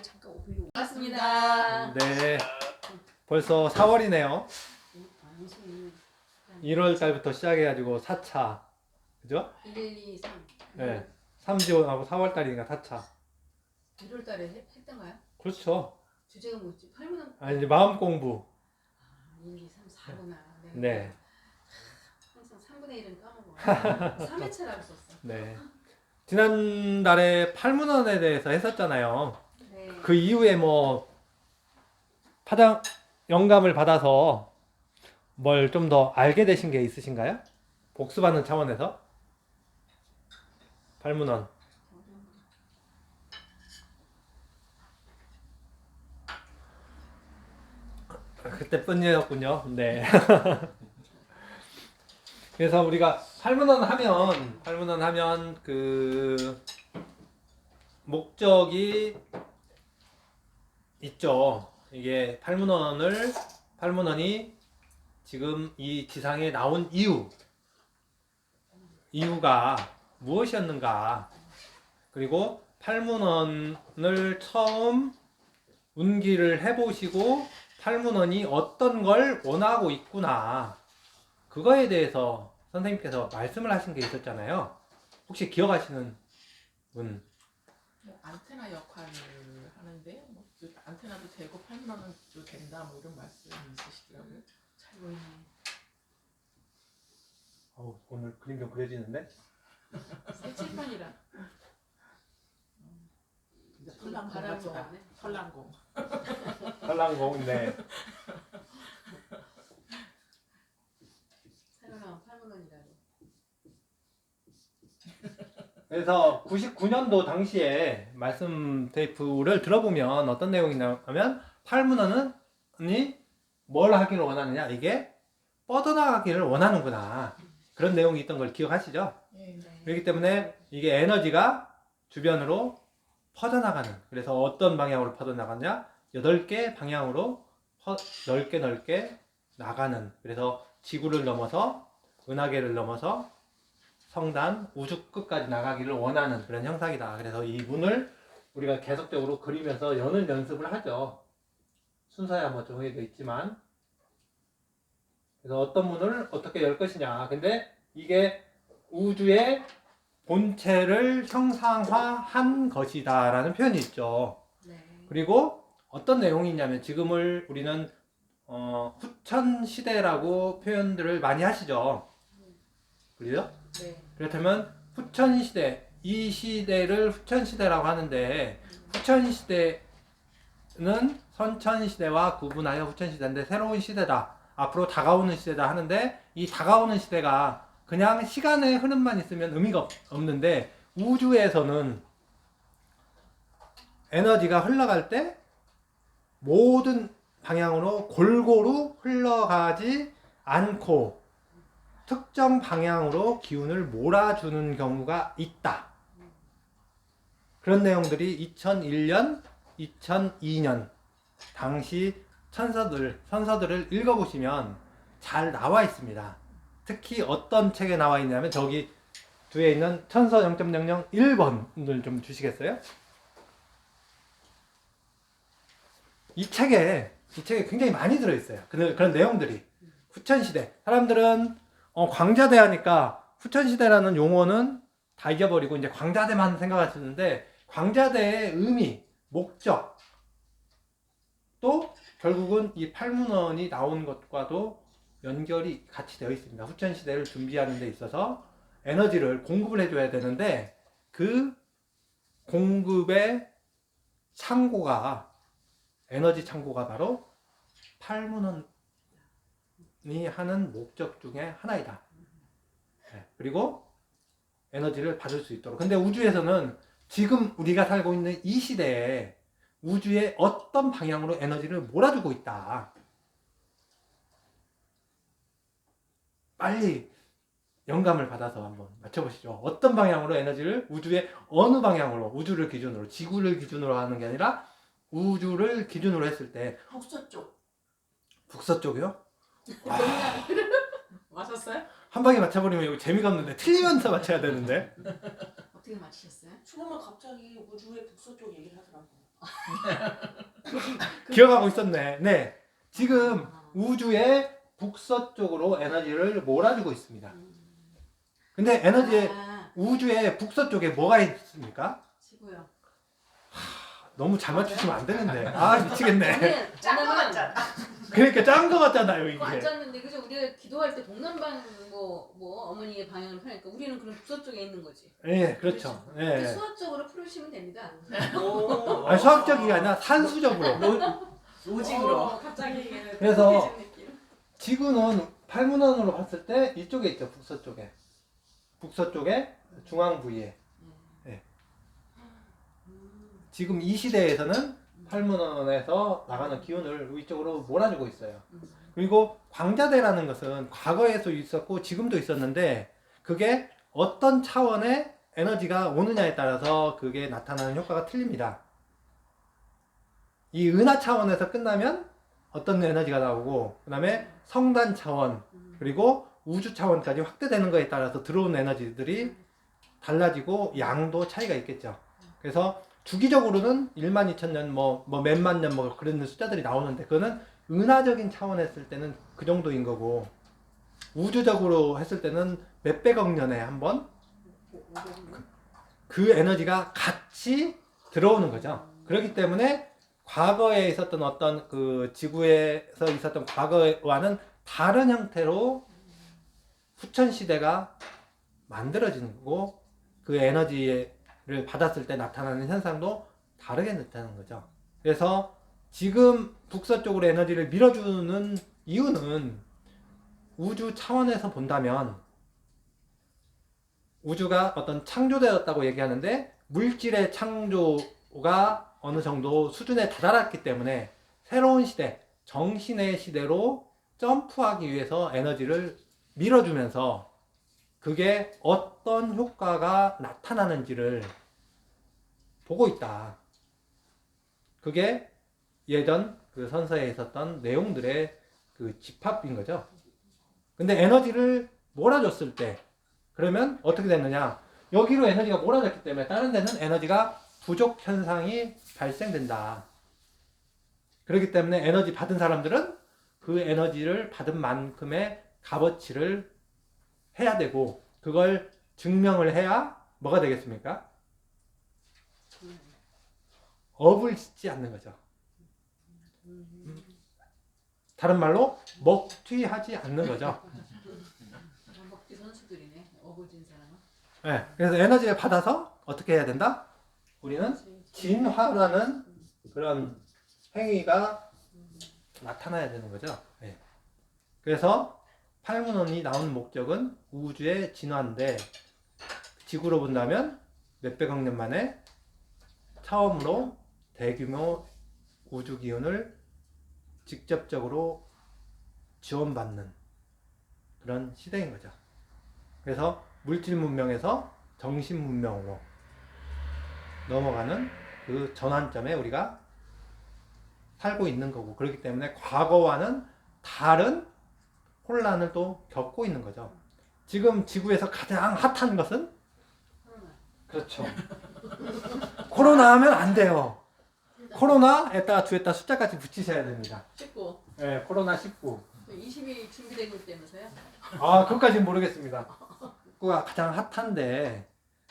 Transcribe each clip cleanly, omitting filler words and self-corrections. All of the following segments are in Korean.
잠깐 오비로 반갑습니다. 네, 벌써 4월이네요. 1월 달부터 시작해가지고 4차, 그죠? 1, 2, 3. 네, 3지원하고 4월 달이니까 4차. 1월 달에 했던가요? 그렇죠. 주제가 뭐였지? 8분 아, 이제 마음 공부. 1, 2, 3, 4구나. 네. 항상 3분의 1은 까먹어. 3회차라고 썼어. 네. 지난달에 팔문헌에 대해서 했었잖아요. 네. 그 이후에 뭐 파장 영감을 받아서 뭘 좀 더 알게 되신 게 있으신가요? 복습하는 차원에서 팔문헌. 그때뿐이었군요. 네. 그래서 우리가 팔문헌 하면 그 목적이 있죠. 이게 팔문헌이 지금 이 지상에 나온 이유가 무엇이었는가? 그리고 팔문헌을 처음 운기를 해보시고 팔문헌이 어떤 걸 원하고 있구나. 그거에 대해서 선생님께서 말씀을 하신 게 있었잖아요. 혹시 기억하시는 분? 뭐 안테나 역할을 하는데 뭐 안테나도 되고 팔문헌도 된다 뭐 이런 말씀 있으시더라고요. 잘 보이네. 오늘 그림 좀 그려지는데? 새 칠판이라. 설랑공 바람 같다. 보네. 설랑공. 설랑공인데. 새로 나온 8분원이라고. 그래서 99년도 당시에 말씀 테이프를 들어보면 어떤 내용이 나오냐면 팔문헌이 뭘 하기를 원하느냐, 이게 뻗어나가기를 원하는구나, 그런 내용이 있던 걸 기억하시죠? 네. 그렇기 때문에 이게 에너지가 주변으로 퍼져나가는, 그래서 어떤 방향으로 퍼져나가냐, 8개 방향으로 넓게 나가는, 그래서 지구를 넘어서 은하계를 넘어서 성단, 우주 끝까지 나가기를 원하는 그런 형상이다. 그래서 이 문을 우리가 계속적으로 그리면서 여는 연습을 하죠. 순서야 뭐 정해져 있지만. 그래서 어떤 문을 어떻게 열 것이냐. 근데 이게 우주의 본체를 형상화한 것이다 라는 표현이 있죠. 네. 그리고 어떤 내용이 있냐면, 지금을 우리는 후천 시대라고 표현들을 많이 하시죠. 그래요? 네. 그렇다면 후천 시대, 이 시대를 후천 시대라고 하는데, 후천 시대는 선천 시대와 구분하여 후천 시대인데 새로운 시대다, 앞으로 다가오는 시대다 하는데, 이 다가오는 시대가 그냥 시간의 흐름만 있으면 의미가 없는데, 우주에서는 에너지가 흘러갈 때 모든 방향으로 골고루 흘러가지 않고 특정 방향으로 기운을 몰아주는 경우가 있다. 그런 내용들이 2001년, 2002년 당시 선서들을 읽어보시면 잘 나와 있습니다. 특히 어떤 책에 나와 있냐면, 저기 뒤에 있는 천서 0.001번을 좀 주시겠어요? 이 책에 굉장히 많이 들어있어요. 그런 내용들이. 후천시대. 사람들은 광자대 하니까 후천시대라는 용어는 다 잊어버리고 이제 광자대만 생각하시는데, 광자대의 의미, 목적, 또 결국은 이 팔문헌이 나온 것과도 연결이 같이 되어 있습니다. 후천시대를 준비하는 데 있어서 에너지를 공급을 해줘야 되는데, 그 공급의 창고가, 에너지 창고가 바로 팔문헌이 하는 목적 중에 하나이다. 네. 그리고 에너지를 받을 수 있도록. 근데 우주에서는 지금 우리가 살고 있는 이 시대에 우주의 어떤 방향으로 에너지를 몰아주고 있다. 빨리 영감을 받아서 한번 맞춰보시죠. 어떤 방향으로 에너지를, 우주의 어느 방향으로, 우주를 기준으로, 지구를 기준으로 하는 게 아니라 우주를 기준으로 했을 때. 북서쪽. 북서쪽이요? 맞았어요? 한 방에 맞춰버리면 이거 재미가 없는데, 틀리면서 맞춰야 되는데. 어떻게 맞히셨어요? 처음에 갑자기 우주의 북서쪽 얘기를 하더라고. 기억하고 있었네. 네. 지금 우주의 북서쪽으로 에너지를 몰아주고 있습니다. 근데 에너지의 우주의 북서쪽에 뭐가 있습니까? 지구요. 너무 잘 맞추시면 안 되는데. 아, 미치겠네. 짠거 같잖아. 그러니까 짠 거 같잖아요, 이게. 안 짰는데 그죠? 우리가 기도할 때 동남방 뭐 어머니의 방향을 펴니까 우리는 그럼 북서쪽에 있는 거지. 예, 그렇죠. 예. 수학적으로 풀으시면 됩니다. 아니, 수학적이 아니라 산수적으로. 로직으로. 갑자기 그래서 행복해진 느낌. 지구는 팔문헌으로 봤을 때 이쪽에 있죠, 북서쪽에. 북서쪽에 중앙 부위에. 예. 지금 이 시대에서는 팔문헌에서 나가는 기운을 이쪽으로 몰아주고 있어요. 그리고 광자대라는 것은 과거에도 있었고 지금도 있었는데 그게 어떤 차원의 에너지가 오느냐에 따라서 그게 나타나는 효과가 틀립니다. 이 은하 차원에서 끝나면 어떤 에너지가 나오고 그 다음에 성단 차원 그리고 우주 차원까지 확대되는 거에 따라서 들어온 에너지들이 달라지고 양도 차이가 있겠죠. 그래서 주기적으로는 1만 2천 년 뭐 몇만 년 뭐 그런 숫자들이 나오는데 그거는 은하적인 차원 했을 때는 그 정도인 거고 우주적으로 했을 때는 몇백억 년에 한 번 그 에너지가 같이 들어오는 거죠. 그렇기 때문에 과거에 있었던 어떤 그 지구에서 있었던 과거와는 다른 형태로 후천 시대가 만들어지고 그 에너지를 받았을 때 나타나는 현상도 다르게 나타나는 거죠. 그래서 지금 북서쪽으로 에너지를 밀어주는 이유는 우주 차원에서 본다면 우주가 어떤 창조되었다고 얘기하는데 물질의 창조가 어느 정도 수준에 다다랐기 때문에 새로운 시대, 정신의 시대로 점프하기 위해서 에너지를 밀어주면서 그게 어떤 효과가 나타나는지를 보고 있다. 그게 예전 그 선서에 있었던 내용들의 그 집합인 거죠. 근데 에너지를 몰아줬을 때 그러면 어떻게 됐느냐? 여기로 에너지가 몰아졌기 때문에 다른 데는 에너지가 부족 현상이 발생된다. 그렇기 때문에 에너지 받은 사람들은 그 에너지를 받은 만큼의 값어치를 해야 되고 그걸 증명을 해야 뭐가 되겠습니까? 업을 짓지 않는 거죠. 다른 말로 먹튀하지 않는 거죠. 먹튀 선수들이네. 어부진 사람은. 네, 그래서 에너지를 받아서 어떻게 해야 된다? 우리는 진화라는 그런 행위가 나타나야 되는 거죠. 네. 그래서 팔문헌이 나온 목적은 우주의 진화인데 지구로 본다면 몇백억 년 만에 처음으로 대규모 우주 기운을 직접적으로 지원받는 그런 시대인 거죠. 그래서 물질 문명에서 정신 문명으로 넘어가는 그 전환점에 우리가 살고 있는 거고 그렇기 때문에 과거와는 다른 혼란을 또 겪고 있는 거죠. 지금 지구에서 가장 핫한 것은 그렇죠. 코로나 하면 안 돼요. 코로나에다가 뒤에다 숫자까지 붙이셔야 됩니다. 19. 네, 코로나 19. 20이 준비되고 있다면서요? 아, 그것까지는 모르겠습니다. 그거가 가장 핫한데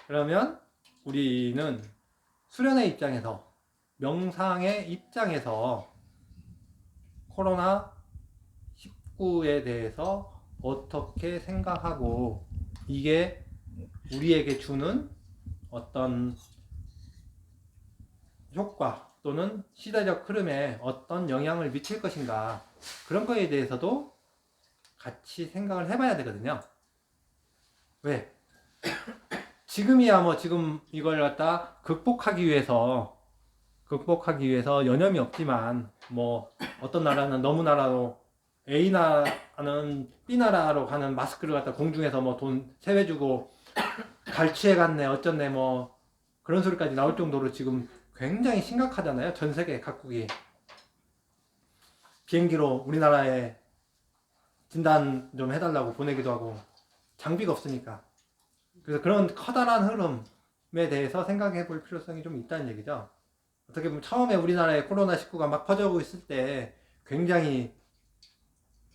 그러면 우리는 수련의 입장에서 명상의 입장에서 코로나 19에 대해서 어떻게 생각하고 이게 우리에게 주는 어떤 효과 또는 시대적 흐름에 어떤 영향을 미칠 것인가 그런 거에 대해서도 같이 생각을 해봐야 되거든요. 왜? 지금이야 뭐 지금 이걸 갖다 극복하기 위해서 여념이 없지만 뭐 어떤 나라는 너무 나라로 A 나라는 B 나라로 가는 마스크를 갖다 공중에서 뭐 돈 세배 주고 갈취해 갔네 어쩌네 뭐 그런 소리까지 나올 정도로 지금 굉장히 심각하잖아요. 전 세계 각국이 비행기로 우리나라에 진단 좀 해달라고 보내기도 하고 장비가 없으니까 그래서 그런 커다란 흐름에 대해서 생각해 볼 필요성이 좀 있다는 얘기죠. 어떻게 보면 처음에 우리나라에 코로나19가 막 퍼져오고 있을 때 굉장히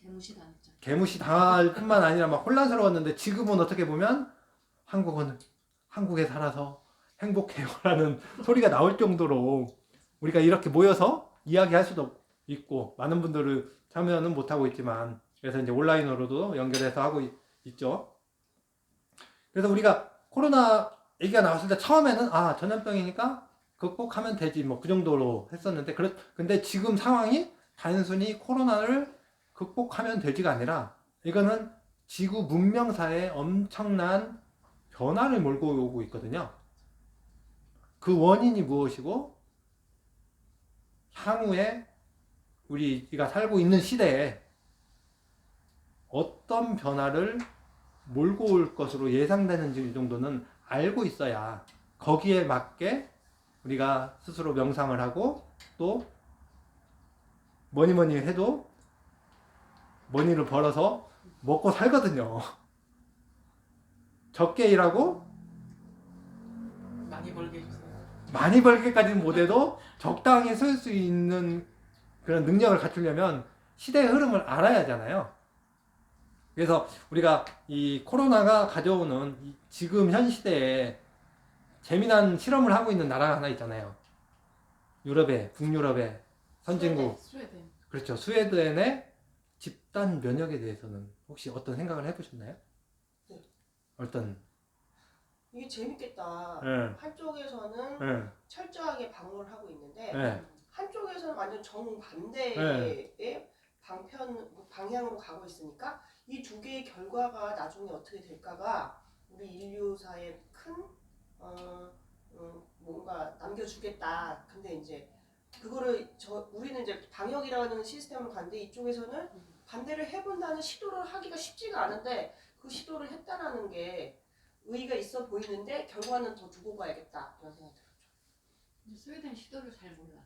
개무시당했죠. 개무시 당할 뿐만 아니라 막 혼란스러웠는데 지금은 어떻게 보면 한국은 한국에 살아서 행복해요라는 소리가 나올 정도로 우리가 이렇게 모여서 이야기할 수도 있고 많은 분들을 참여는 못하고 있지만 그래서 이제 온라인으로도 연결해서 하고 있죠. 그래서 우리가 코로나 얘기가 나왔을 때 처음에는 전염병이니까 극복하면 되지 뭐 그 정도로 했었는데 근데 지금 상황이 단순히 코로나를 극복하면 되지가 아니라 이거는 지구 문명사에 엄청난 변화를 몰고 오고 있거든요. 그 원인이 무엇이고 향후에 우리가 살고 있는 시대에 어떤 변화를 몰고 올 것으로 예상되는지 정도는 알고 있어야 거기에 맞게 우리가 스스로 명상을 하고 또 뭐니 해도 머니를 벌어서 먹고 살거든요. 적게 일하고 많이 벌게 해주세요. 많이 벌게까지는 못해도 적당히 쓸 수 있는 그런 능력을 갖추려면 시대의 흐름을 알아야 하잖아요. 그래서 우리가 이 코로나가 가져오는 지금 현 시대에 재미난 실험을 하고 있는 나라가 하나 있잖아요. 북유럽의 선진국. 스웨덴. 그렇죠. 스웨덴의 집단 면역에 대해서는 혹시 어떤 생각을 해보셨나요? 네. 어떤? 이게 재밌겠다. 네. 한쪽에서는 네. 철저하게 방어를 하고 있는데 네. 한쪽에서는 완전 정반대의 방향으로 가고 있으니까 이 두 개의 결과가 나중에 어떻게 될까가 우리 인류사에 큰 뭔가 남겨주겠다. 근데 이제 그거를 우리는 이제 방역이라는 시스템을 갔는데 이쪽에서는 반대를 해본다는 시도를 하기가 쉽지가 않은데 그 시도를 했다라는 게 의의가 있어 보이는데 결과는 더 두고 봐야겠다 이런 생각이 들었죠. 근데 스웨덴 시도를 잘 몰라.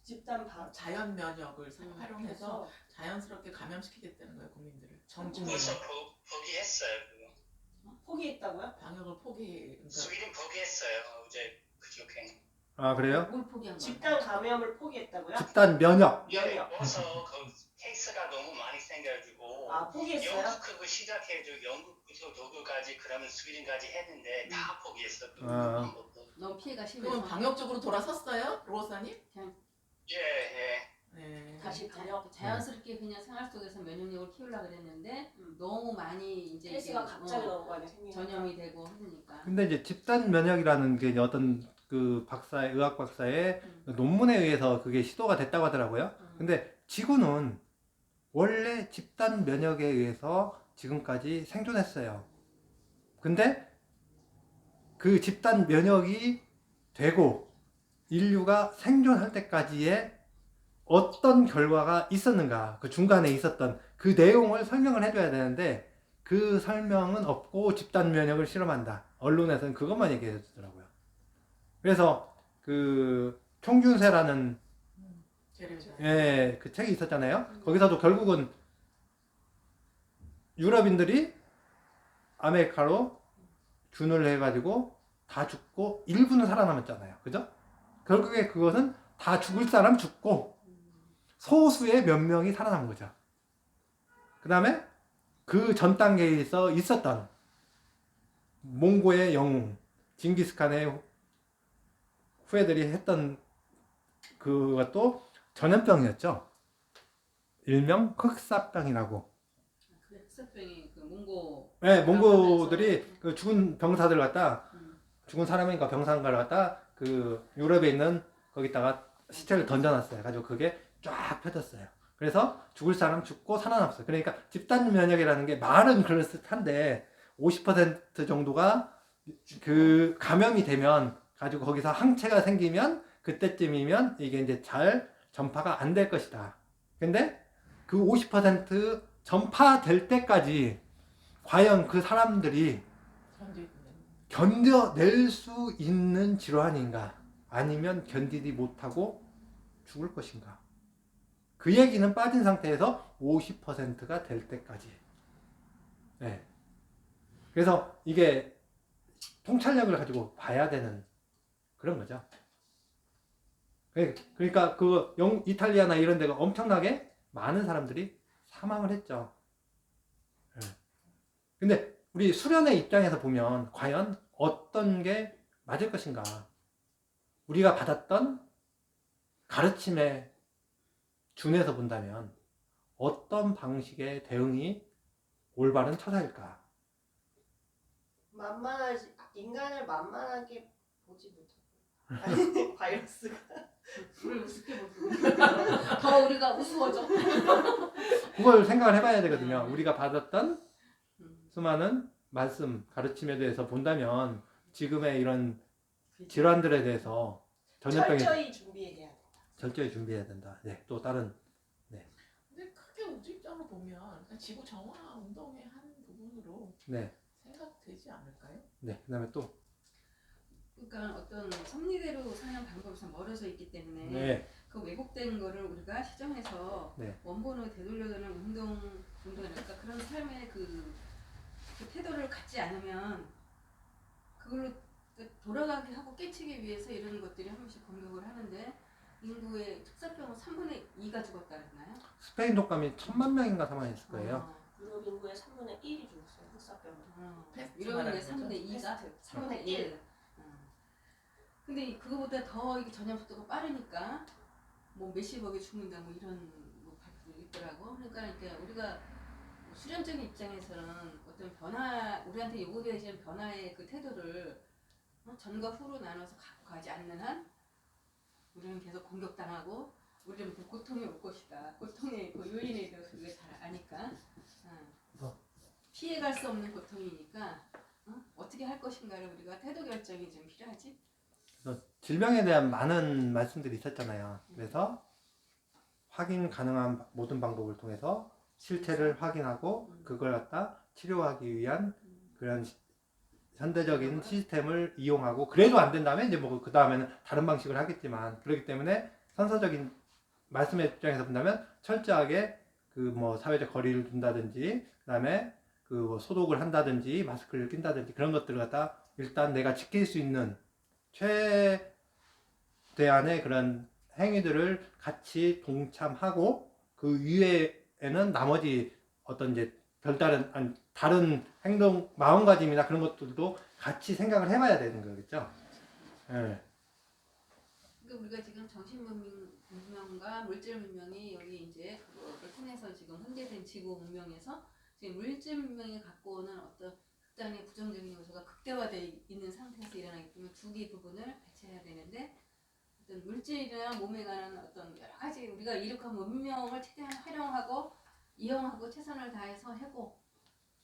집단 방 자연 면역을 활용해서 그래서 자연스럽게 감염시키겠다는 거예요, 국민들을. 전 그렇죠. 국민을. 벌써 포기했어요. 그거. 포기했다고요? 방역을 그러니까 스웨덴 포기했어요. 어제 그저께. 그래요? 뭘 포기한 거야? 집단 감염을 포기했다고요? 집단 면역. 면역. 벌써 그 케이스가 너무 많이 생겨가지고 포기했어요? 영국 그거 시작해줘. 영국부터 독일까지 그러면 스웨덴까지 했는데 다 포기했어. 그 아. 방법도. 너무 피해가 심해서. 그러면 방역적으로 돌아섰어요, 로사님? 예. 네. 다시 방역 자연스럽게 그냥 생활 속에서 면역력을 키우려고 그랬는데 너무 많이 이제 케이스가 이게, 갑자기 너무 많이 생기니까 전염이 되고 하니까. 근데 이제 집단 면역이라는 게 어떤 그 의학 박사의 논문에 의해서 그게 시도가 됐다고 하더라고요. 근데 지구는 원래 집단 면역에 의해서 지금까지 생존했어요. 근데 그 집단 면역이 되고 인류가 생존할 때까지의 어떤 결과가 있었는가, 그 중간에 있었던 그 내용을 설명을 해줘야 되는데 그 설명은 없고 집단 면역을 실험한다. 언론에서는 그것만 얘기해 주더라고요. 그래서 그 총균세라는 그 책이 있었잖아요. 거기서도 결국은 유럽인들이 아메리카로 균을 해가지고 다 죽고 일부는 살아남았잖아요. 그죠? 결국에 그것은 다 죽을 사람 죽고 소수의 몇 명이 살아남은 거죠. 그 다음에 그 전 단계에서 있었던 몽고의 영웅, 징기스칸의 후예들이 했던 그것도 전염병이었죠. 일명 흑사병이라고. 그 흑사병이 그 몽고. 네, 몽고들이 그 죽은 병사들 갖다 죽은 사람인가 병사인가를 갖다 그 유럽에 있는 거기다가 시체를 던져놨어요. 가지고 그게 쫙 펴졌어요. 그래서 죽을 사람 죽고 살아남았어요. 그러니까 집단 면역이라는 게 말은 그럴듯한데 50% 정도가 그 감염이 되면 가지고 거기서 항체가 생기면 그때쯤이면 이게 이제 잘 전파가 안 될 것이다. 근데 그 50% 전파될 때까지 과연 그 사람들이 견뎌낼 수 있는 질환인가 아니면 견디지 못하고 죽을 것인가. 그 얘기는 빠진 상태에서 50%가 될 때까지. 네. 그래서 이게 통찰력을 가지고 봐야 되는 그런 거죠. 그러니까 이탈리아나 이런 데가 엄청나게 많은 사람들이 사망을 했죠. 근데 우리 수련의 입장에서 보면 과연 어떤 게 맞을 것인가? 우리가 받았던 가르침에 준해서 본다면 어떤 방식의 대응이 올바른 처사일까? 인간을 만만하게 보지 못하고 바이러스가 우리 우습게 보고 더 우리가 우스워져. 그걸 생각을 해봐야 되거든요. 우리가 받았던 수많은 말씀, 가르침에 대해서 본다면 지금의 이런 질환들에 대해서 전염병에 철저히 준비해야 돼. 철저히 준비해야 된다. 네, 또 다른 근데 크게 우주 입장으로 보면 그냥 지구 정화 운동의 한 부분으로 네, 생각되지 않을까요? 네, 그다음에 또 그러니까 어떤 섭리대로 사는 방법에서 멀어져 있기 때문에 네, 그 왜곡된 거를 우리가 시정해서 네. 원본으로 되돌려드는 운동이랄까 그런 삶의 그 태도를 갖지 않으면 그걸로 돌아가게 하고 깨치기 위해서 이런 것들이 한 번씩 공격을 하는데 인구의 특사병은 3분의 2가 죽었다 그랬나요? 스페인 독감이 1000만 명인가 사망했을 거예요. 유럽 인구의 3분의 1이 죽었어요. 흑사병으로. 패스트 이러면 말하는 3분의 2가 패스트. 3분의 1. 근데 그거보다 더 이게 전염 속도가 빠르니까 뭐 몇십억이 죽는다 뭐 이런 뭐 발표도 있더라고. 그러니까 우리가 수련적인 입장에서는 어떤 변화 우리한테 요구되어지는 변화의 그 태도를 전과 후로 나눠서 갖고 가지 않는 한 우리는 계속 공격당하고 우리는 그 고통이 올 것이다. 고통의 그 요인에 대해서 우리가 잘 아니까 피해갈 수 없는 고통이니까 어떻게 할 것인가를 우리가 태도 결정이 좀 필요하지. 질병에 대한 많은 말씀들이 있었잖아요. 그래서 확인 가능한 모든 방법을 통해서 실체를 확인하고 그걸 갖다 치료하기 위한 그런 현대적인 시스템을 이용하고 그래도 안 된다면 이제 뭐 그 다음에는 다른 방식을 하겠지만 그렇기 때문에 선서적인 말씀의 입장에서 본다면 철저하게 그 뭐 사회적 거리를 둔다든지 그다음에 그 뭐 소독을 한다든지 마스크를 낀다든지 그런 것들을 갖다 일단 내가 지킬 수 있는 최대한의 그런 행위들을 같이 동참하고 그 이외에는 나머지 어떤 이제 별다른 다른 행동 마음가짐이나 그런 것들도 같이 생각을 해봐야 되는 거겠죠. 네. 그러니까 우리가 지금 정신 문명과 물질 문명이 여기 이제 그거를 통해서 지금 현대된 지구 문명에서 지금 물질 문명이 갖고 오는 어떤 극단의 부정적인 요소가 극대화되어 있는 상태에서 일어나기 때문에 두 개 부분을 배치해야 되는데 어떤 물질이나 몸에 관한 어떤 여러 가지 우리가 이룩한 문명을 최대한 활용하고 이용하고 최선을 다해서 하고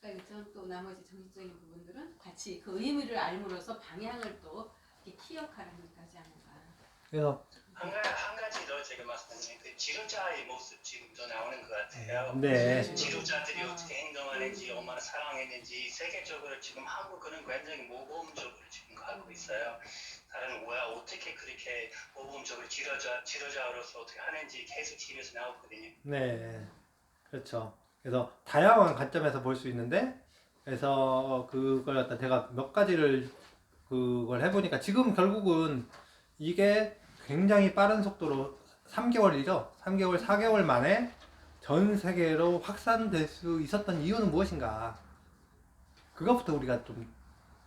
그러니까 또 나머지 정신적인 부분들은 같이 그 의미를 알므로써 방향을 또 이렇게 키 역할을 하지 않을까. 그래서 한 가지 더 제가 말씀드리면 그 지도자의 모습 지금 더 나오는 것 같아요. 네. 지도자들이 어떻게 행동하는지 얼마나 사랑했는지 세계적으로 지금 한국은 굉장히 모범적으로 지금 가고 있어요. 다른 왜 어떻게 그렇게 모범적으로 지도자로서 어떻게 하는지 계속 TV에서 나오거든요. 네, 그렇죠. 그래서 다양한 관점에서 볼 수 있는데 그래서 그걸 갖다 제가 몇 가지를 그걸 해보니까 지금 결국은 이게 굉장히 빠른 속도로 3개월이죠. 3개월, 4개월 만에 전 세계로 확산될 수 있었던 이유는 무엇인가? 그것부터 우리가 좀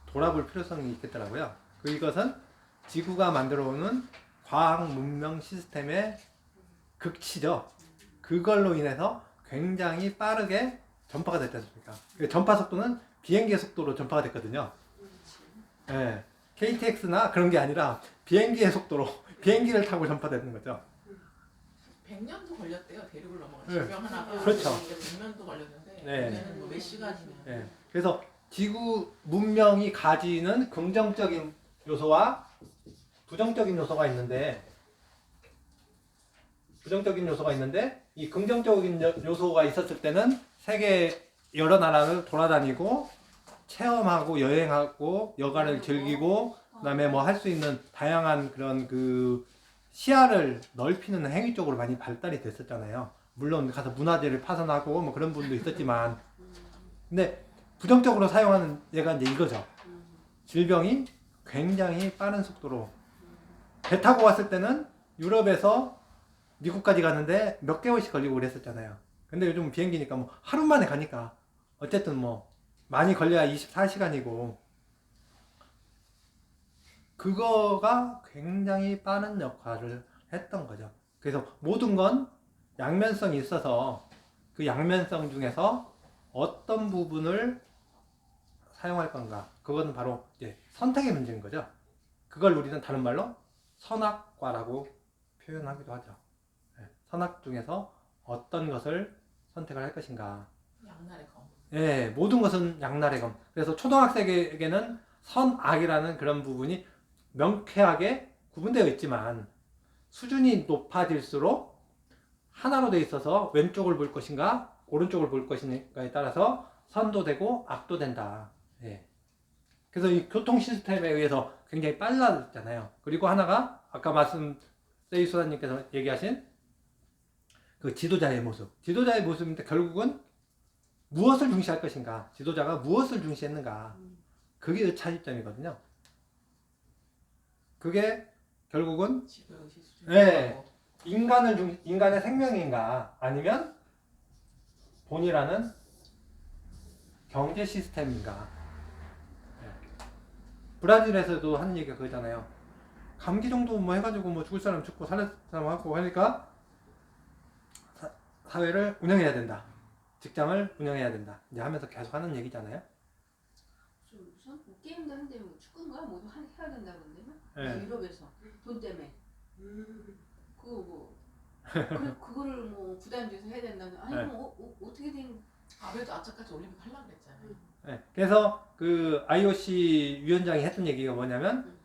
돌아볼 필요성이 있겠더라고요. 이것은 지구가 만들어오는 과학 문명 시스템의 극치죠. 그걸로 인해서 굉장히 빠르게 전파가 됐지 않습니까? 전파 속도는 비행기의 속도로 전파가 됐거든요. 네. KTX나 그런 게 아니라 비행기의 속도로 비행기를 타고 전파되는 거죠. 100년도 걸렸대요. 대륙을 넘어가. 네. 질병 하나가. 그렇죠. 100년도 걸렸는데 네. 이제는 뭐 몇 시간이면. 네. 그래서 지구 문명이 가지는 긍정적인 요소와 부정적인 요소가 있는데 이 긍정적인 요소가 있었을 때는 세계 여러 나라를 돌아다니고 체험하고 여행하고 여가를 즐기고 그다음에 뭐 할 수 있는 다양한 그런 그 시야를 넓히는 행위 쪽으로 많이 발달이 됐었잖아요. 물론 가서 문화재를 파손하고 뭐 그런 부분도 있었지만 근데 부정적으로 사용하는 얘가 이제 이거죠. 질병이 굉장히 빠른 속도로 배 타고 왔을 때는 유럽에서 미국까지 가는데 몇 개월씩 걸리고 그랬었잖아요. 근데 요즘 비행기니까 뭐 하루 만에 가니까 어쨌든 뭐 많이 걸려야 24시간이고 그거가 굉장히 빠른 역할을 했던 거죠. 그래서 모든 건 양면성이 있어서 그 양면성 중에서 어떤 부분을 사용할 건가, 그건 바로 이제 선택의 문제인 거죠. 그걸 우리는 다른 말로 선악과라고 표현하기도 하죠. 선악 중에서 어떤 것을 선택을 할 것인가. 양날의 검. 예, 모든 것은 양날의 검. 그래서 초등학생에게는 선악이라는 그런 부분이 명쾌하게 구분되어 있지만 수준이 높아질수록 하나로 되어 있어서 왼쪽을 볼 것인가 오른쪽을 볼 것인가에 따라서 선도 되고 악도 된다. 예. 그래서 이 교통 시스템에 의해서 굉장히 빨라졌잖아요. 그리고 하나가 아까 세이 수사님께서 얘기하신 그 지도자의 모습. 지도자의 모습인데 결국은 무엇을 중시할 것인가, 지도자가 무엇을 중시했는가, 그게 차이점이거든요. 그게 결국은 지도의식 수준. 네. 인간의 생명인가 아니면 돈이라는 경제 시스템인가. 네. 브라질에서도 하는 얘기가 그거잖아요. 감기 정도 뭐 해가지고 뭐 죽을 사람 죽고 살 사람 하고 하니까 사회를 운영해야 된다. 직장을 운영해야 된다. 이제 하면서 계속 하는 얘기잖아요. 무슨 뭐 게임도 한대 뭐 축구인가 뭐 해야 된다 그러는데 네. 유럽에서 돈 때문에 그거 뭐 그거를 뭐 부담돼서 해야 된다는 아니 네. 뭐 어떻게 된 아무래도 앞전까지 올림픽 하려고 그랬잖아요. 네. 그래서 그 IOC 위원장이 했던 얘기가 뭐냐면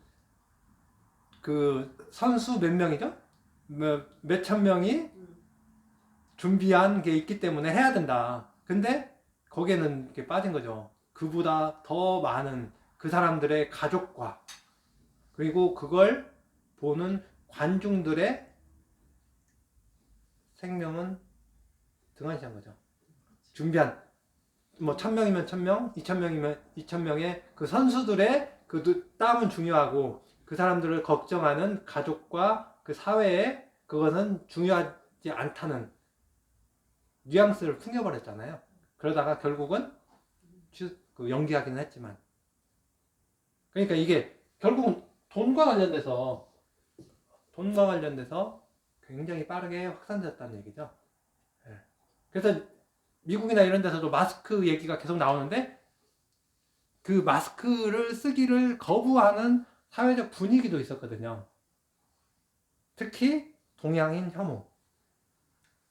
그 선수 몇 명이죠? 몇천 명이 준비한 게 있기 때문에 해야 된다. 근데 거기에는 이렇게 빠진 거죠. 그보다 더 많은 그 사람들의 가족과 그리고 그걸 보는 관중들의 생명은 등한시한 거죠. 준비한 뭐 1000명이면 1000명, 2000명이면 2000명의 그 선수들의 그 땀은 중요하고 그 사람들을 걱정하는 가족과 그 사회에 그것은 중요하지 않다는 뉘앙스를 풍겨버렸잖아요. 그러다가 결국은 연기하기는 했지만 그러니까 이게 결국은 돈과 관련돼서 굉장히 빠르게 확산됐다는 얘기죠. 그래서 미국이나 이런 데서도 마스크 얘기가 계속 나오는데 그 마스크를 쓰기를 거부하는 사회적 분위기도 있었거든요. 특히 동양인 혐오.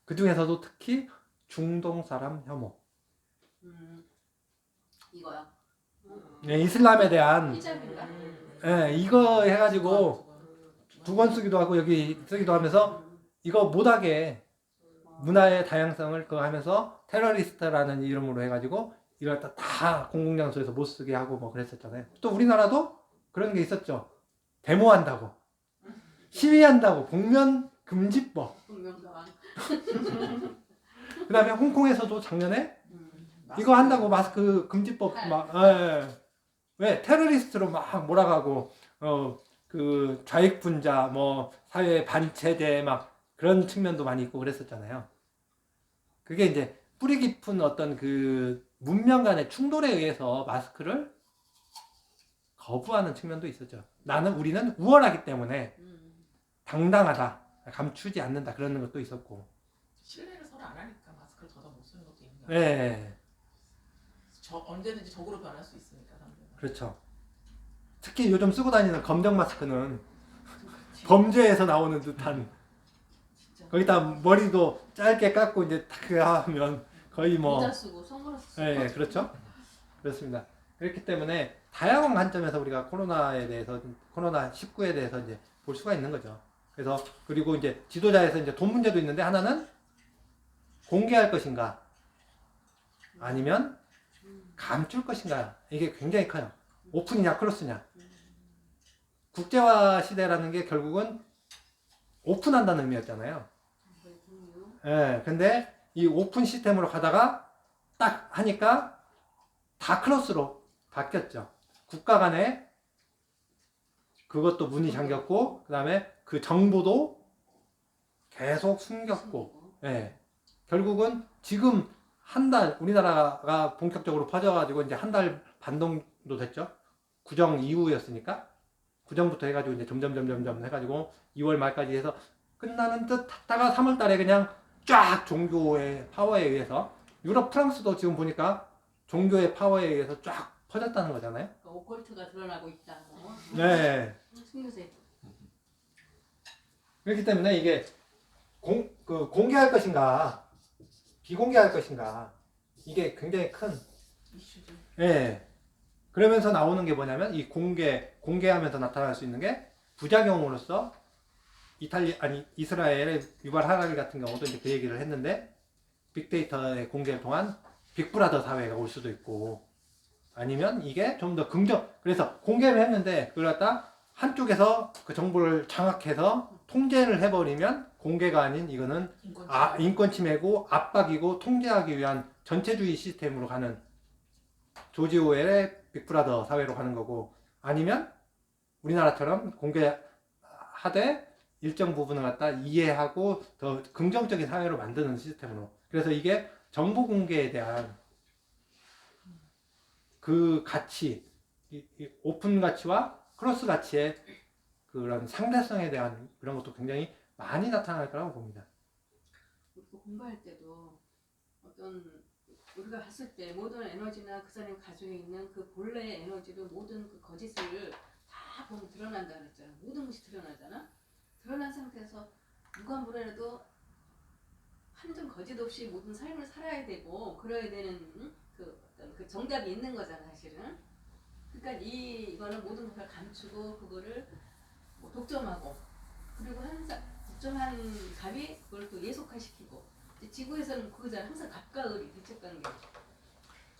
그 중에서도 특히 중동 사람 혐오. 이거요? 네, 이슬람에 대한 히잡인가? 이거 해가지고 2권 쓰기도 하고 여기 쓰기도 하면서 이거 못하게 문화의 다양성을 그거 하면서 테러리스트라는 이름으로 해가지고 이걸 다 공공장소에서 못 쓰게 하고 뭐 그랬었잖아요. 또 우리나라도 그런 게 있었죠. 데모한다고, 시위한다고, 복면 금지법. 분명가. 그 다음에 홍콩에서도 작년에 이거 한다고 마스크 금지법 막, 왜 테러리스트로 막 몰아가고, 그 좌익분자, 뭐 사회 반체제 막 그런 측면도 많이 있고 그랬었잖아요. 그게 이제 뿌리 깊은 어떤 그 문명 간의 충돌에 의해서 마스크를 거부하는 측면도 있었죠. 우리는 우월하기 때문에 당당하다, 감추지 않는다 그러는 것도 있었고. 신뢰를 서로 안 하니까 마스크를 더더 못 쓰는 것도 있는 거 네, 언제든지 적으로 변할 수 있으니까 사람들은. 그렇죠. 특히 요즘 쓰고 다니는 검정 마스크는 범죄에서 나오는 듯한, 거기다 머리도 짧게 깎고 이제 딱 하면 거의 뭐, 모자 쓰고 선글라스 쓰고. 네, 그렇죠. 그렇습니다. 그렇기 때문에 다양한 관점에서 우리가 코로나19에 대해서 이제 볼 수가 있는 거죠. 그래서 그리고 이제 지도자에서 이제 돈 문제도 있는데 하나는 공개할 것인가 아니면 감출 것인가, 이게 굉장히 커요. 오픈이냐 클로스냐. 국제화 시대라는 게 결국은 오픈한다는 의미였잖아요. 예, 근데 이 오픈 시스템으로 가다가 딱 하니까 다 클로스로 바뀌었죠. 국가 간에 그것도 문이 잠겼고, 그 다음에 그 정보도 계속 숨겼고, 예. 결국은 지금 한 달, 우리나라가 본격적으로 퍼져가지고 이제 한 달 반 정도 됐죠. 구정 이후였으니까. 구정부터 해가지고 이제 점점 해가지고 2월 말까지 해서 끝나는 듯 했다가 3월 달에 그냥 쫙 종교의 파워에 의해서, 유럽 프랑스도 지금 보니까 종교의 파워에 의해서 쫙 퍼졌다는 거잖아요. 그러니까 오컬트가 드러나고 있다. 네. 숨겨져. 그렇기 때문에 이게 공개할 것인가 비공개할 것인가, 이게 굉장히 큰, 이슈죠. 예. 그러면서 나오는 게 뭐냐면, 이 공개하면서 나타날 수 있는 게 부작용으로서 이스라엘의 유발 하라리 같은 경우도 이제 그 얘기를 했는데, 빅데이터의 공개를 통한 빅브라더 사회가 올 수도 있고, 아니면 이게 좀 더 그래서 공개를 했는데 그걸 갖다 한쪽에서 그 정보를 장악해서 통제를 해버리면 공개가 아닌, 이거는 인권 침해고 압박이고 통제하기 위한 전체주의 시스템으로 가는, 조지 오웰의 빅브라더 사회로 가는 거고, 아니면 우리나라처럼 공개하되 일정 부분을 갖다 이해하고 더 긍정적인 사회로 만드는 시스템으로. 그래서 이게 정보 공개에 대한 그 가치, 이 오픈 가치와 크로스 가치의 그런 상대성에 대한 그런 것도 굉장히 많이 나타날 거라고 봅니다. 우리가 공부할 때도 어떤 우리가 봤을 때 모든 에너지나 그 사람이 가지고 있는 그 본래의 에너지를, 모든 그 거짓을 다 보면 드러난다 그랬잖아. 모든 것이 드러나잖아. 드러난 상태에서 누가 뭐래도 한 점 거짓 없이 모든 삶을 살아야 되고 그래야 되는 그 어떤 그 정답이 있는 거잖아 사실은. 그러니까 이거는 모든 것을 감추고 그거를 뭐 독점하고, 그리고 항상 독점한 갑이 그걸 또 예속화시키고, 이제 지구에서는 그거잖아. 항상 갑과 을이 대척관계.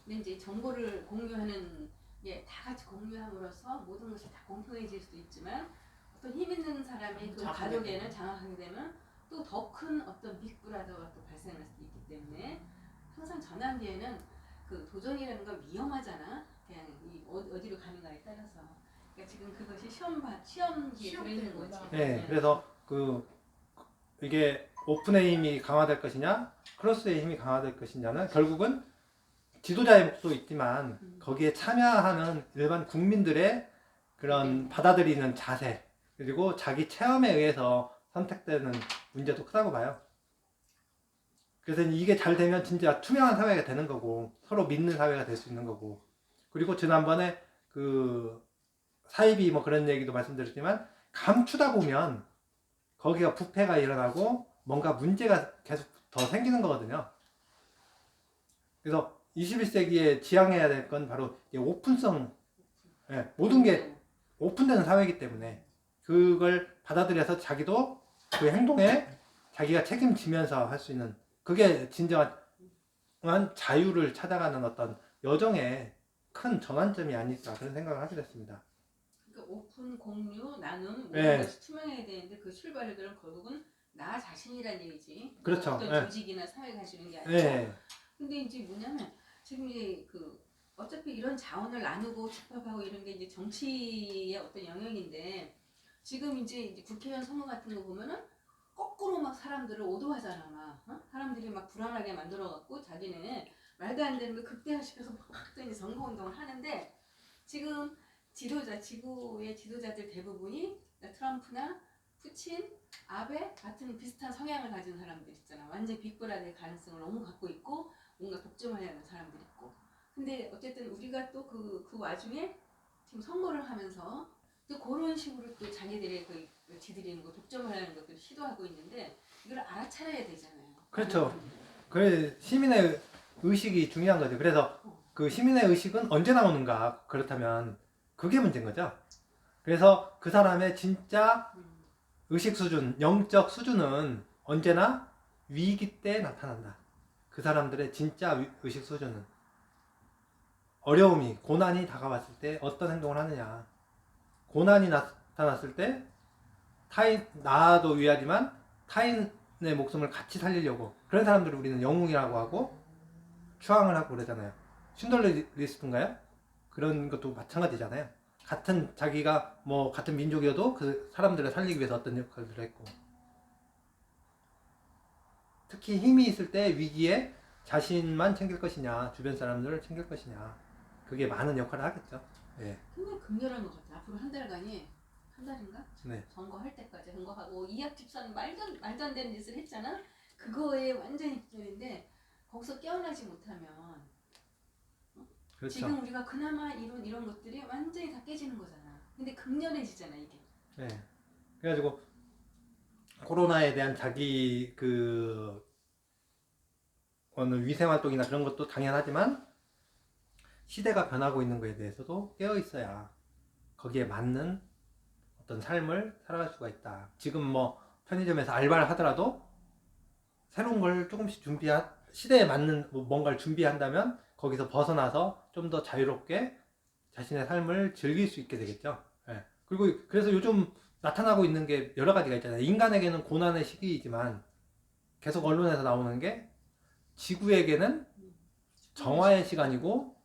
근데 이제 정보를 공유하는 게 다 같이 공유함으로써 모든 것이 다 공평해질 수도 있지만, 어떤 힘 있는 사람이 그 가족에는 장악하게 되면 또 더 큰 어떤 빅브라더가 또 발생할 수도 있기 때문에, 항상 전환기에는 그 도전이라는 건 위험하잖아. 그냥 어디로 가는가에 따라서. 그러니까 지금 그것이 시험기에 들어있는 거지. 네, 그래서 이게 오픈의 힘이 강화될 것이냐, 크로스의 힘이 강화될 것이냐는 결국은 지도자의 몫도 있지만 거기에 참여하는 일반 국민들의 그런 받아들이는 자세, 그리고 자기 체험에 의해서 선택되는 문제도 크다고 봐요. 그래서 이게 잘 되면 진짜 투명한 사회가 되는 거고, 서로 믿는 사회가 될 수 있는 거고, 그리고 지난번에 그 사이비 뭐 그런 얘기도 말씀드렸지만, 감추다 보면 거기가 부패가 일어나고 뭔가 문제가 계속 더 생기는 거거든요. 그래서 21세기에 지향해야 될 건 바로 오픈성, 예, 모든 게 오픈되는 사회이기 때문에 그걸 받아들여서 자기도 그 행동에 자기가 책임지면서 할 수 있는, 그게 진정한 자유를 찾아가는 어떤 여정의 큰 전환점이 아닐까, 그런 생각을 하게 됐습니다. 그러니까 오픈, 공유, 나눔 모든 네. 것이 투명해야 되는데, 그 출발들은 결국은 나 자신이란 얘기지. 그렇죠. 어떤 네. 조직이나 사회가 주는 게 아니고. 네. 근데 이제 뭐냐면 지금 이제 그 어차피 이런 자원을 나누고 집합하고 이런 게 이제 정치의 어떤 영역인데, 지금 이제 국회의원 선거 같은 거 보면은 거꾸로 막 사람들을 오도하잖아. 막 사람들이 막 불안하게 만들어갖고 자기네 말도 안 되는 거 극대화시켜서 막 이제 선거운동을 하는데, 지금 지구의 지도자들 대부분이 트럼프나 푸친, 아베 같은 비슷한 성향을 가진 사람들 있잖아. 완전 빅브라더의 가능성을 너무 갖고 있고 뭔가 독점하려는 사람들이 있고. 근데 어쨌든 우리가 또 그 와중에 지금 선거를 하면서 또 그런 식으로 또 자기들의 지들이 거 독점하려는 것들을 시도하고 있는데, 이걸 알아차려야 되잖아요. 그렇죠. 그래, 시민의 의식이 중요한 거죠. 그래서 그 시민의 의식은 언제 나오는가, 그렇다면 그게 문제인 거죠. 그래서 그 사람의 진짜 의식 수준, 영적 수준은 언제나 위기 때 나타난다. 그 사람들의 진짜 의식 수준은 어려움이, 고난이 다가왔을 때 어떤 행동을 하느냐. 고난이 나타났을 때 나도 위하지만 타인의 목숨을 같이 살리려고, 그런 사람들을 우리는 영웅이라고 하고 추앙을 하고 그러잖아요. 쉰들러 리스트인가요? 그런 것도 마찬가지잖아요. 자기가 뭐 같은 민족이어도 그 사람들을 살리기 위해서 어떤 역할을 했고. 특히 힘이 있을 때 위기에 자신만 챙길 것이냐, 주변 사람들을 챙길 것이냐, 그게 많은 역할을 하겠죠. 예. 굉장히 극렬한 것 같아. 앞으로 한 달간이 한 달인가? 네. 선거할 때까지 선거하고 이합 집산 말도 안 되는 짓을 했잖아. 그거에 완전히 극렬인데 거기서 깨어나지 못하면 그렇죠. 지금 우리가 그나마 이런 것들이 완전히 다 깨지는 거잖아. 근데 극렬해지잖아 이게. 네. 그래가지고 코로나에 대한 자기 어느 위생 활동이나 그런 것도 당연하지만 시대가 변하고 있는 거에 대해서도 깨어 있어야 거기에 맞는 어떤 삶을 살아갈 수가 있다. 지금 뭐 편의점에서 알바를 하더라도 새로운 걸 조금씩 시대에 맞는 뭔가를 준비한다면 거기서 벗어나서 좀 더 자유롭게 자신의 삶을 즐길 수 있게 되겠죠. 예. 그리고 그래서 요즘 나타나고 있는 게 여러 가지가 있잖아요. 인간에게는 고난의 시기이지만 계속 언론에서 나오는 게 지구에게는 정화의 시간이고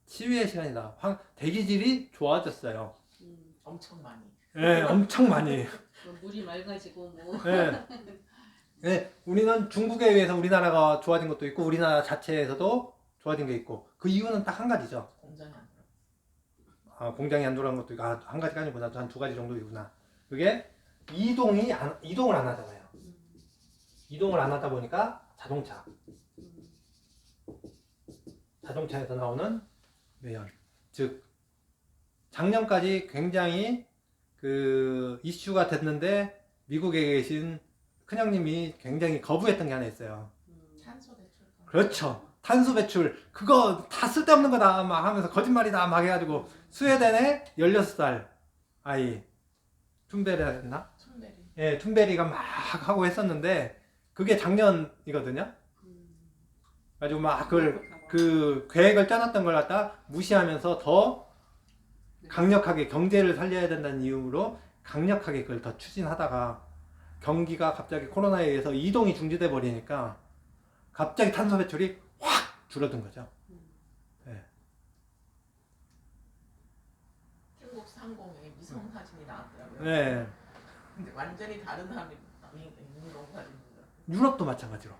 치유의 시간이다. 대기질이 좋아졌어요. 엄청 많이. 예, 엄청 많이. 뭐 물이 맑아지고 뭐. 예. 예, 우리는 중국에 의해서 우리나라가 좋아진 것도 있고 우리나라 자체에서도 좋아진 게 있고 그 이유는 딱 한 가지죠. 공장이 안 들어. 공장이 안 돌아간 것도 있고 한 가지가 아니구나. 한 두 가지 정도이구나. 그게 이동을 안 하잖아요. 이동을 안 하다 보니까 자동차에서 나오는 매연, 즉 작년까지 굉장히 이슈가 됐는데 미국에 계신 큰형님이 굉장히 거부했던 게 하나 있어요. 탄소 배출. 그렇죠. 탄소 배출 그거 다 쓸데없는 거다 막 하면서 거짓말이다 막 해가지고 스웨덴의 16살 아이 툰베리였나? 툰베리. 예, 툰베리가 막 하고 했었는데 그게 작년이거든요. 가지고 막 그 계획을 짜놨던 걸 갖다 무시하면서 더 강력하게 경제를 살려야 된다는 이유로 강력하게 그걸 더 추진하다가 경기가 갑자기 코로나에 의해서 이동이 중지돼 버리니까 갑자기 탄소 배출이 확 줄어든 거죠. 네. 중국 상공에 위성 사진이 나왔더라고요. 네. 근데 완전히 다른 함이 있는 거 사진입니다. 유럽도 마찬가지로.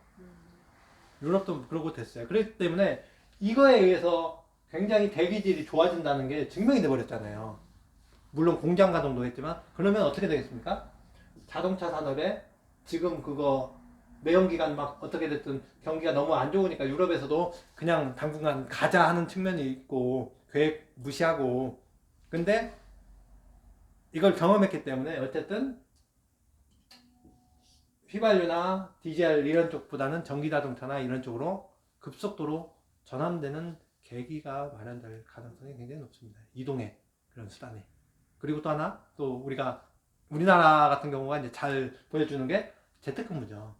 유럽도 그러고 됐어요. 그렇기 때문에 이거에 의해서 굉장히 대기질이 좋아진다는 게 증명이 돼 버렸잖아요. 물론 공장 가동도 했지만 그러면 어떻게 되겠습니까? 자동차 산업에 지금 그거 내연기관 막 어떻게 됐든 경기가 너무 안 좋으니까 유럽에서도 그냥 당분간 가자 하는 측면이 있고 계획 무시하고 근데 이걸 경험했기 때문에 어쨌든 휘발유나 디젤 이런 쪽보다는 전기 자동차나 이런 쪽으로 급속도로 전환되는 계기가 마련될 가능성이 굉장히 높습니다. 이동의 그런 수단이. 그리고 또 하나 또 우리나라 같은 경우가 이제 잘 보여주는 게 재택근무죠.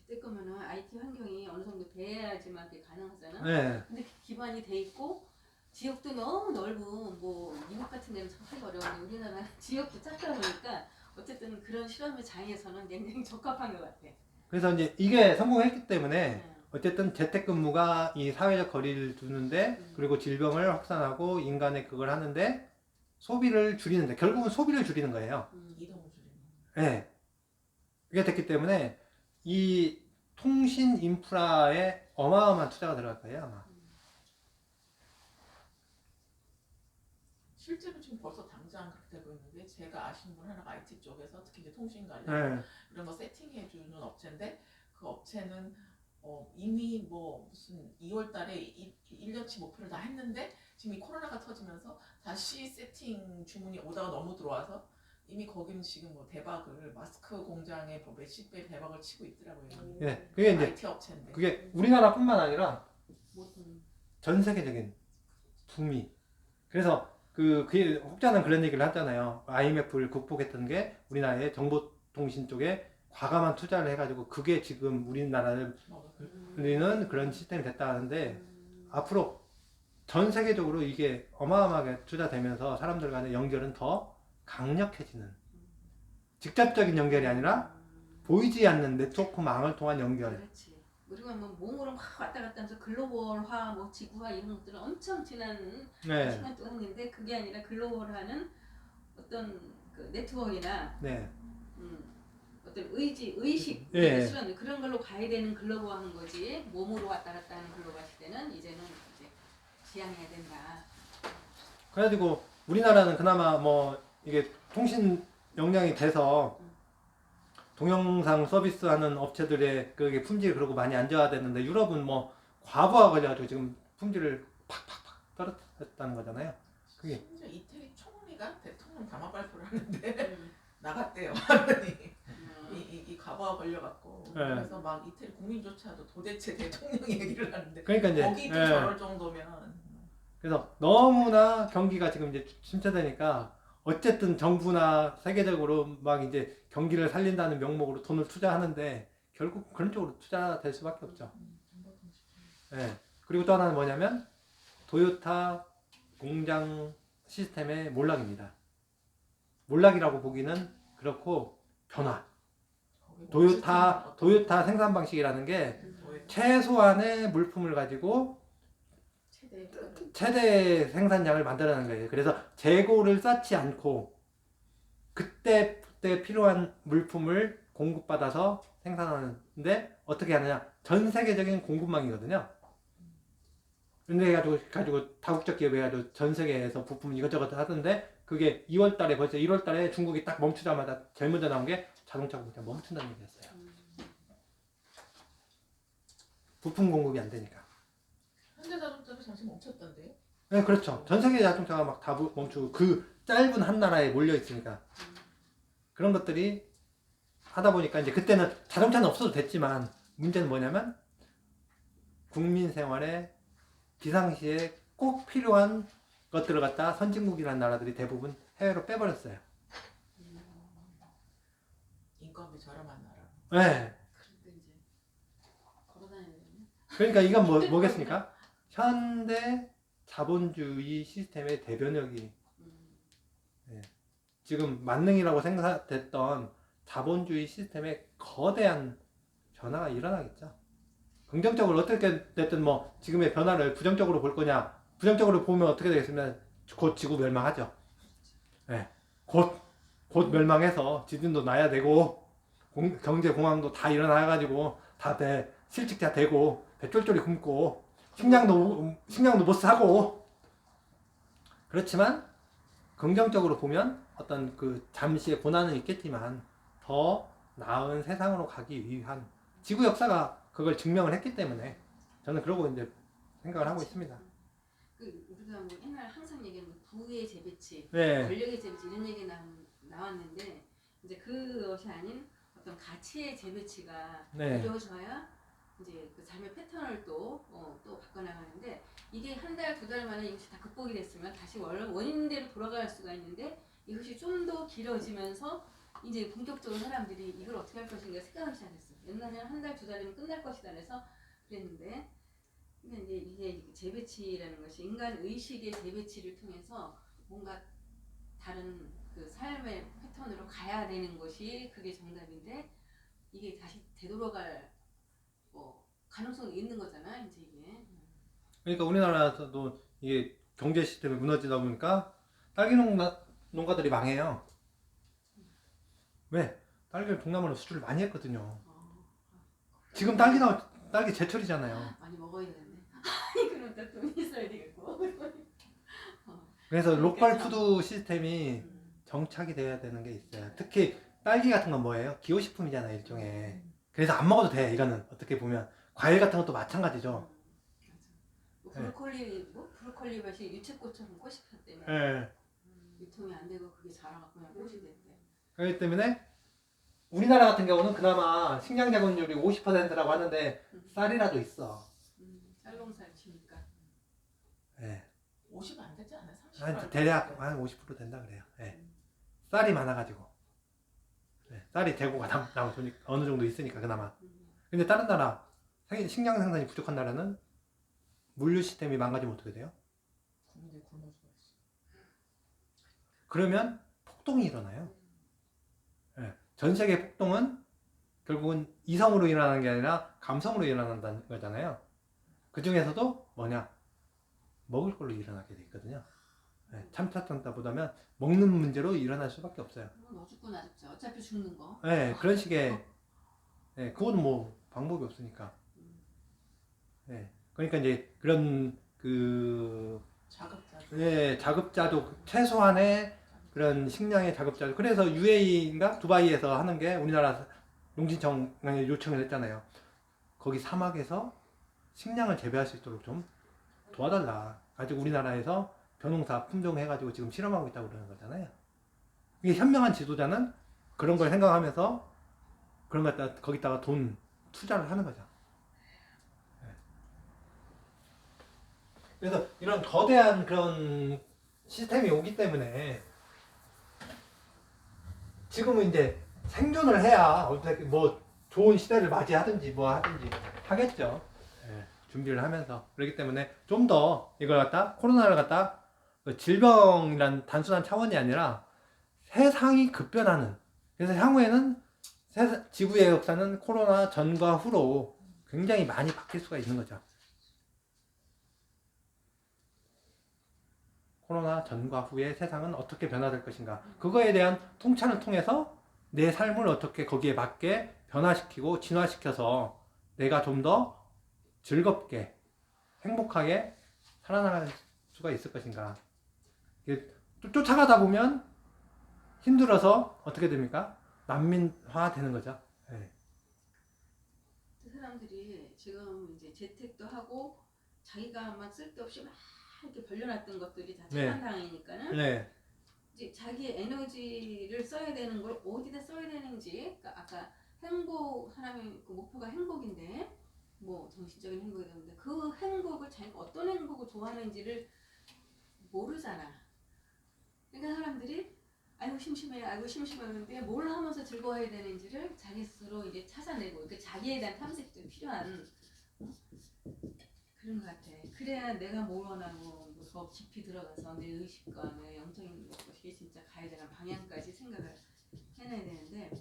재택근무는 IT 환경이 어느 정도 돼야지만 그게 가능하잖아. 네. 근데 기반이 돼 있고 지역도 너무 넓고 뭐 미국 같은 데는 참 하기 어려운데 우리나라 지역도 작다 보니까 어쨌든 그런 실험의 장에서는 굉장히 적합한 것 같아. 그래서 이제 이게 성공했기 때문에 네. 어쨌든 재택근무가 이 사회적 거리를 두는데 그리고 질병을 확산하고 인간의 그걸 하는데 소비를 줄이는데 결국은 소비를 줄이는 거예요. 이동을 줄이는. 네. 그게 됐기 때문에 이 통신 인프라에 어마어마한 투자가 들어갈 거예요 아마. 실제로 지금 벌써 당장 그렇게 되고 있는데 제가 아시는 분 하나가 IT 쪽에서 특히 이제 통신 관련 네. 이런 거 세팅해 주는 업체인데 그 업체는 이미 뭐 무슨 2월달에 1년치 목표를 다 했는데 지금 이 코로나가 터지면서 다시 세팅 주문이 오다가 너무 들어와서 이미 거기는 지금 뭐 대박을 마스크 공장에 뭐 몇십 배 대박을 치고 있더라고요. 네. 그게 이제 IT 업체인데. 그게 우리나라뿐만 아니라 모든 전 세계적인 붐이. 그래서 그게 혹자는 그런 얘기를 하잖아요. IMF를 극복했던 게 우리나라의 정보통신 쪽에 과감한 투자를 해가지고 그게 지금 우리나라를 우리는 그런 시스템이 됐다 하는데 앞으로 전 세계적으로 이게 어마어마하게 투자되면서 사람들 간의 연결은 더 강력해지는 직접적인 연결이 아니라 보이지 않는 네트워크망을 통한 연결. 그렇지. 우리가 뭐 몸으로 막 왔다 갔다 하면서 글로벌화, 뭐 지구화 이런 것들은 엄청 지난 네. 시간 동안 했는데 그게 아니라 글로벌화는 어떤 그 네트워크나 네. 어떤 의식, 예. 수련 그런 걸로 가야 되는 글로브 하는 거지. 몸으로 왔다 갔다 하는 글로브 하실 때는 이제는 이제 지양해야 된다. 그래가지고 우리나라는 그나마 뭐 이게 통신 역량이 돼서 동영상 서비스하는 업체들의 그게 품질이 그러고 많이 안 좋아졌는데 유럽은 뭐 과부하 걸려가지고 지금 품질을 팍팍팍 떨어졌다는 거잖아요. 그게 심지어 이태리 총리가 대통령 담화 발표를 하는데 음. 나갔대요. 하더니 음. 이 가봐가 걸려갖고 네. 그래서 막 이태리 국민조차도 도대체 대통령 얘기를 하는데 그러니까 이제 거기도 예. 저럴 정도면 그래서 너무나 경기가 지금 이제 침체되니까 어쨌든 정부나 세계적으로 막 이제 경기를 살린다는 명목으로 돈을 투자하는데 결국 그런 쪽으로 투자될 수밖에 없죠. 예. 그리고 또 하나는 뭐냐면 도요타 공장 시스템의 몰락입니다. 몰락이라고 보기는 그렇고 변화. 도요타 생산 방식이라는 게 최소한의 물품을 가지고 최대 생산량을 만들어내는 거예요. 그래서 재고를 쌓지 않고 그때 필요한 물품을 공급받아서 생산하는데 어떻게 하느냐? 전 세계적인 공급망이거든요. 근데 가지고 다국적 기업이 가지고 전 세계에서 부품 이것저것 하던데 그게 2월달에 벌써 1월달에 중국이 딱 멈추자마자 제일 먼저 나온 게 자동차 공장 멈춘다는 얘기였어요. 부품 공급이 안 되니까. 현대자동차도 잠시 멈췄던데요? 네, 그렇죠. 전 세계 자동차가 막 다 멈추고 그 짧은 한 나라에 몰려 있으니까 그런 것들이 하다 보니까 이제 그때는 자동차는 없어도 됐지만 문제는 뭐냐면 국민 생활에 비상시에 꼭 필요한 것들을 갖다 선진국이라는 나라들이 대부분 해외로 빼버렸어요. 인건비 저렴한 나라. 네. 그러니까 이제 걸어다녀야 되네. 그러니까 이건 뭐겠습니까? 현대 자본주의 시스템의 대변혁이 지금 만능이라고 생각됐던 자본주의 시스템의 거대한 변화가 일어나겠죠. 긍정적으로 어떻게 됐든 뭐 지금의 변화를 부정적으로 볼 거냐, 부정적으로 보면 어떻게 되겠습니까? 곧 지구 멸망하죠. 네. 곧 멸망해서 지진도 나야 되고 경제 공황도 다 일어나가지고 다 실직자 되고 배 쫄쫄이 굶고 식량도 못 사고. 그렇지만 긍정적으로 보면 어떤 그 잠시의 고난은 있겠지만 더 나은 세상으로 가기 위한 지구 역사가 그걸 증명을 했기 때문에 저는 그러고 이제 생각을 하고 있습니다. 우리가 뭐 옛날 항상 얘기하는 부의 재배치, 네. 권력의 재배치 이런 얘기 나왔는데 이제 그것이 아닌 어떤 가치의 재배치가 네. 이루어져야 이제 그 삶의 패턴을 또 바꿔나가는데 이게 한 달, 두 달 만에 이것이 다 극복이 됐으면 다시 원인대로 돌아갈 수가 있는데 이것이 좀 더 길어지면서 이제 본격적으로 사람들이 이걸 어떻게 할 것인가 생각하기 시작했어요. 옛날에는 한 달, 두 달이면 끝날 것이다 해서 그랬는데 이게 재배치라는 것이 인간 의식의 재배치를 통해서 뭔가 다른 그 삶의 패턴으로 가야 되는 것이 그게 정답인데 이게 다시 되돌아갈 뭐 가능성이 있는 거잖아 이제 이게. 그러니까 우리나라에서도 이게 경제 시스템이 무너지다 보니까 딸기 농가들이 망해요. 왜? 딸기를 동남아로 수출을 많이 했거든요. 지금 딸기 제철이잖아요. 많이 먹어야 되는데. 그럼 또 돈 있어야 되겠고. 그래서 로컬 푸드 시스템이 정착이 돼야 되는 게 있어요. 특히 딸기 같은 건 뭐예요? 기호식품이잖아요, 일종의. 그래서 안 먹어도 돼, 이거는. 어떻게 보면. 과일 같은 것도 마찬가지죠. 브로콜리 밭이 유채꽃처럼 꽃이 폈다며. 네. 유통이 안 되고 그게 자라갖고 그냥 꽃이 됐대. 그렇기 때문에 우리나라 같은 경우는 그나마 식량 자본율이 50%라고 하는데 쌀이라도 있어. 쌀농사를 치니까. 네. 50 안 되지 않아요? 30%? 한 대략 한 50% 된다 그래요. 네. 쌀이 많아가지고. 네. 쌀이 재고가 어느 정도 있으니까 그나마. 근데 다른 나라 식량 생산이 부족한 나라는 물류 시스템이 망가지면 어떻게 돼요? 국민들이 굶을 수가 있어. 그러면 폭동이 일어나요. 네. 전 세계 폭동은 결국은 이성으로 일어나는 게 아니라 감성으로 일어난다는 거잖아요. 그 중에서도 뭐냐? 먹을 걸로 일어나게 돼 있거든요. 참다 먹는 문제로 일어날 수밖에 없어요. 너 죽고 나 죽자. 어차피 죽는 거. 네, 그런 식의 그건 뭐 방법이 없으니까. 그러니까 이제 그런 자급자족 최소한의 그런 식량의 자급자족. 그래서 UAE인가 두바이에서 하는 게 우리나라 농진청에 요청을 했잖아요. 거기 사막에서 식량을 재배할 수 있도록 좀 도와달라. 가지고 우리나라에서 벼농사 품종해가지고 지금 실험하고 있다고 그러는 거잖아요. 이게 현명한 지도자는 그런 걸 생각하면서 그런 것 갖다 거기다가 돈 투자를 하는 거죠. 그래서 이런 거대한 그런 시스템이 오기 때문에 지금은 이제 생존을 해야 어떻게 뭐 좋은 시대를 맞이하든지 뭐 하든지 하겠죠. 준비를 하면서. 그렇기 때문에 좀 더 이걸 갖다 코로나를 갖다 질병이란 단순한 차원이 아니라 세상이 급변하는, 그래서 향후에는 지구의 역사는 코로나 전과 후로 굉장히 많이 바뀔 수가 있는 거죠. 코로나 전과 후의 세상은 어떻게 변화될 것인가, 그거에 대한 통찰을 통해서 내 삶을 어떻게 거기에 맞게 변화시키고 진화시켜서 내가 좀 더 즐겁게 행복하게 살아나갈 수가 있을 것인가. 쫓아가다 보면 힘들어서 어떻게 됩니까? 난민화 되는 거죠. 사람들이 지금 이제 재택도 하고 자기가 막 쓸데없이 막 이렇게 벌려놨던 것들이 다 차단당하니까는 이제 자기 에너지를 써야 되는 걸 어디다 써야 되는지, 그러니까 아까 행복, 사람의 그 목표가 행복인데 뭐 정신적인 행복이 되는데 그 행복을 자기가 어떤 행복을 좋아하는지를 모르잖아. 그러니까 사람들이 아이고 심심해 하는데 뭘 하면서 즐거워해야 되는지를 자기 스스로 이제 찾아내고, 그러니까 자기에 대한 탐색도 필요한 그런 것 같아. 그래야 내가 뭘 원하고 더 깊이 들어가서 내 의식과 내 영적인 것이 진짜 가야 되는 방향까지 생각을 해놔야 되는데,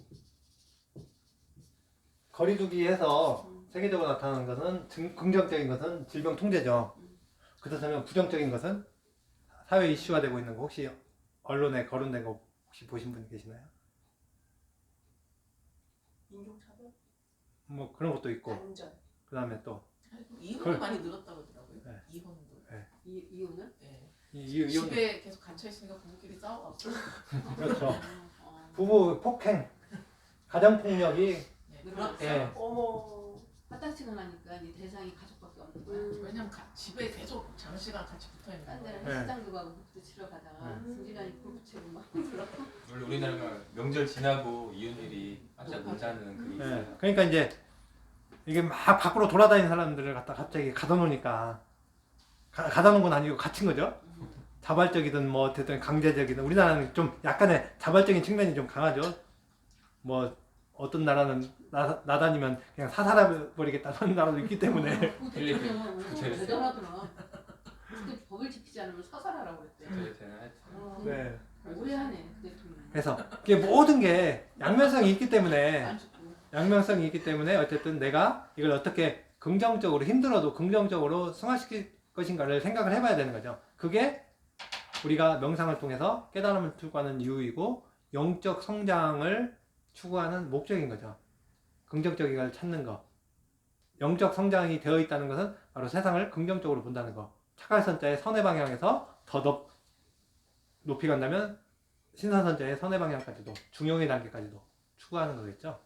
거리두기에서 세계적으로 나타나는 것은 긍정적인 것은 질병 통제죠. 그렇다면 부정적인 것은 사회 이슈화 되고 있는 거 혹시 언론에 거론된 거 혹시 보신 분 계시나요? 인종차별? 뭐 그런 것도 있고, 단절. 그 다음에 또 이혼이 많이 늘었다고 하더라고요. 네. 이혼도. 이혼은? 네. 이혼, 집에 계속 갇혀 있으니까 부부끼리 싸워갖고. 그렇죠. 부부 폭행, 가정 폭력이 늘었어요. 어머. 화딱지가 나니까 이 대상이 가족밖에 없는 거야. 왜냐면 집에 계속 장시간 같이 붙어 있는 딴 거예요. 데는 시장도 가고 골프도 치러 가다가 승진하니 골프 치고 막 그렇고. 원래 우리나라가 명절 지나고 이혼율이 깜짝 놀라는 그게 있어요. 그러니까 이제 이게 막 밖으로 돌아다니는 사람들을 갖다 갑자기 가둬놓으니까, 가둬놓은 건 아니고 갇힌 거죠. 자발적이든 뭐 어쨌든 강제적이든, 우리나라는 좀 약간의 자발적인 측면이 좀 강하죠. 뭐 어떤 나라는 나다니면 그냥 사살해버리겠다는 나라도 있기 때문에. 대단하더라. 근데 법을 지키지 않으면 사살하라고 그랬대. 저희한테는 하여튼 네. 오래하네 그 대통령. 그래서 이게 모든 게 양면성이 있기 때문에, 안 죽고. 양면성이 있기 때문에 어쨌든 내가 이걸 어떻게 긍정적으로, 힘들어도 긍정적으로 승화시킬 것인가를 생각을 해봐야 되는 거죠. 그게 우리가 명상을 통해서 깨달음을 추구하는 이유이고 영적 성장을 추구하는 목적인 거죠. 긍정적인 걸 찾는 거. 영적 성장이 되어 있다는 것은 바로 세상을 긍정적으로 본다는 거. 착할선자의 선의 방향에서 더 높이 간다면 신선선자의 선의 방향까지도, 중용의 단계까지도 추구하는 거겠죠.